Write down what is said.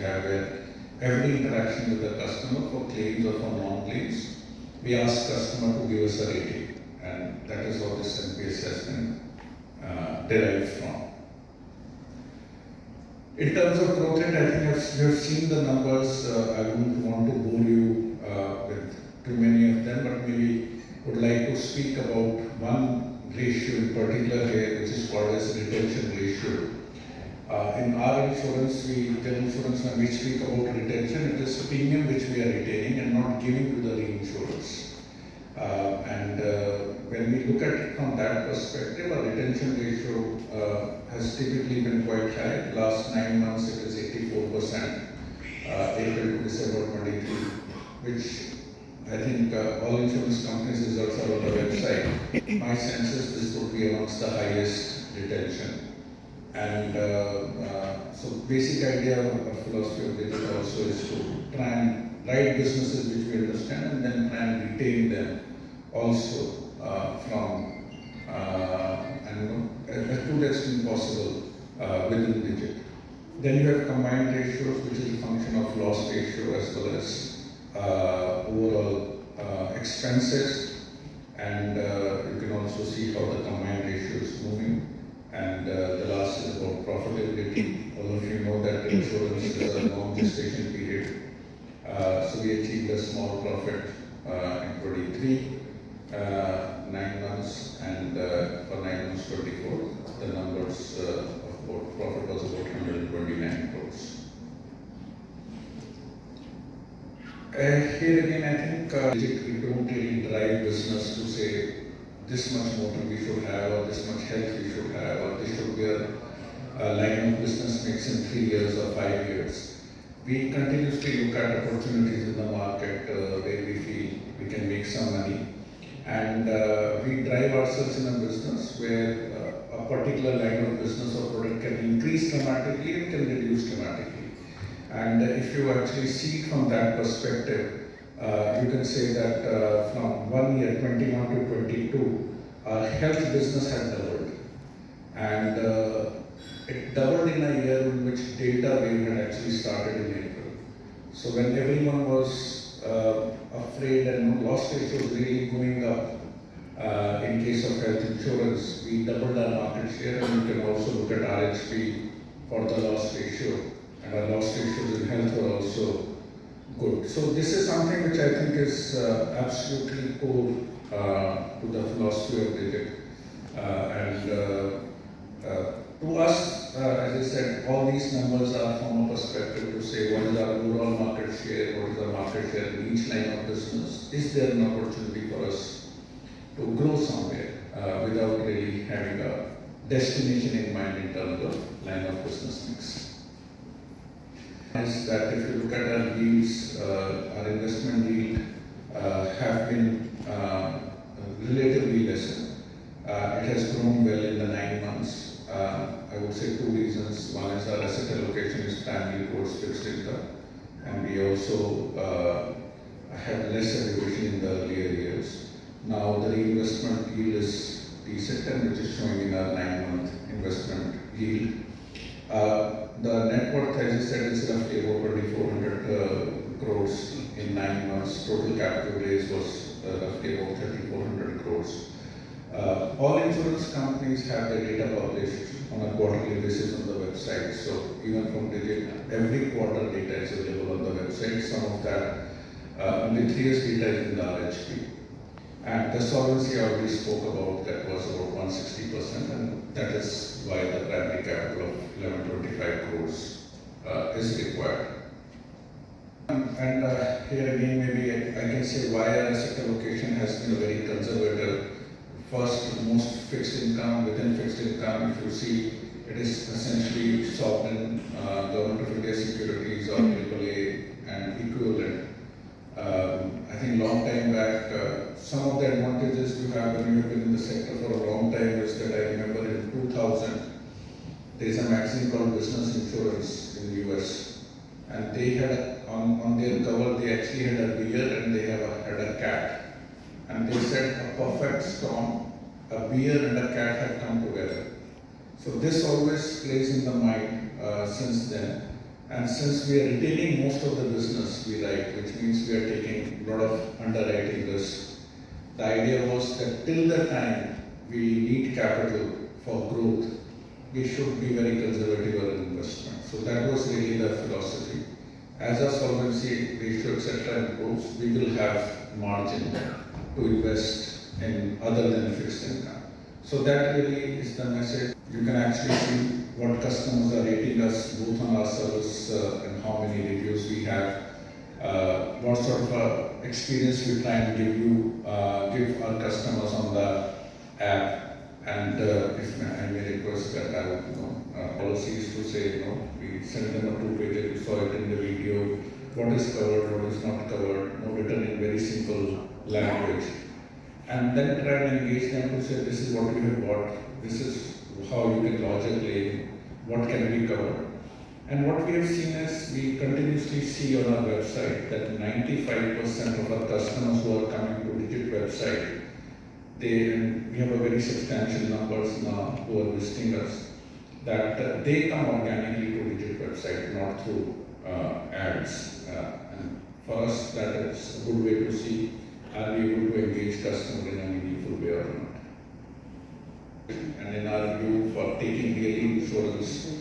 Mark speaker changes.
Speaker 1: have, where every interaction with the customer, for claims or for non-claims, we ask customer to give us a rating, and that is what this NPS has been derived from. In terms of growth rate, I think you have seen the numbers. I wouldn't want to bore you with too many of them, but maybe would like to speak about one ratio in particular here, which is called as retention ratio. In our insurance, general insurance, when we speak about retention, it is premium which we are retaining and not giving to the reinsurers. When we look at it from that perspective, our retention ratio has typically been quite high. Last 9 months, it is 84%, April to December 23, which I think all insurance companies' results are on the website. My sense is this would be amongst the highest retention. And so basic idea of philosophy of digital also is to try and write businesses which we understand and then try and retain them also to the extent possible within digit. Then you have combined ratios, which is a function of loss ratio as well as overall expenses, and you can also see how the combined ratio is moving. And the last is about profitability. All of you know that insurance is a long gestation period. So we achieved a small profit in 23, 9 months, and for 9 months 24, the numbers of profit was about 129 crores. Here again, I think we don't really drive business to say this much motor we should have, or this much health we should have, or this should be a line of business mix in 3 years or 5 years. We continuously look at opportunities in the market where we feel we can make some money, and we drive ourselves in a business where a particular line of business or product can increase dramatically and can reduce dramatically. And if you actually see it from that perspective, you can say that from 1 year, 21 to 22, our health business had doubled. And it doubled in a year in which data wave had actually started in April. So when everyone was afraid and loss ratio was really going up in case of health insurance, we doubled our market share, and you can also look at RHP for the loss ratio. And our loss ratios in health were also good. So this is something which I think is absolutely core to the philosophy of Digit. To us, as I said, all these numbers are from a perspective to say what is our overall market share, what is our market share in each line of business. Is there an opportunity for us to grow somewhere without really having a destination in mind in terms of line of business mix? Is that if you look at our yields, our investment yield have been relatively lesser. It has grown well in the 9 months. I would say 2 reasons. One is our asset allocation is primarily towards fixed income, and we also have lesser revision in the earlier years. Now the reinvestment yield is decent, and which is showing in our 9-month investment yield. The net worth, as I said, is roughly about 2,400 crores in 9 months. Total capital raise was roughly about 3,400 crores. All insurance companies have their data published on a quarterly basis on the website. So even from Digit, every quarter data is available on the website. Some of that, only 3 years data is in the RHP. And the solvency I already spoke about, that was about 160%, and that is why the primary capital of 1125 crores is required. And here again, maybe I can say why our asset allocation has been very conservative. First, most fixed income. Within fixed income, if you see, it is essentially sovereign, government of India securities or AAA and equivalent. I think long time back, some of the advantages you have when you have been in the sector for a long time is that I remember in 2000, there is a magazine called Business Insurance in the US, and they had on their cover, they actually had a beer and they had a cat. And they said a perfect storm, a beer and a cat had come together. So this always plays in the mind since then. And since we are retaining most of the business we write, which means we are taking a lot of underwriting risk, the idea was that till the time we need capital for growth, we should be very conservative on investment. So that was really the philosophy. As our solvency ratio, etc. improves, we will have margin to invest in other than fixed income. So that really is the message. You can actually see what customers are rating us, both on our service and how many reviews we have, what sort of experience we try and give our customers on the app. And if I may request that policies to say, we send them a 2-pager, you saw it in the video, what is covered, what is not covered, written in very simple language. And then try and engage them to say, this is what you have bought, this is how you can lodge a claim, what can be covered. And what we have seen is, we continuously see on our website that 95% of our customers who are coming to Digit website, we have a very substantial numbers now who are visiting us, that they come organically to Digit website, not through ads. And for us, that is a good way to see, are we able to engage customer in a meaningful way or not. And in our view, for taking daily insurance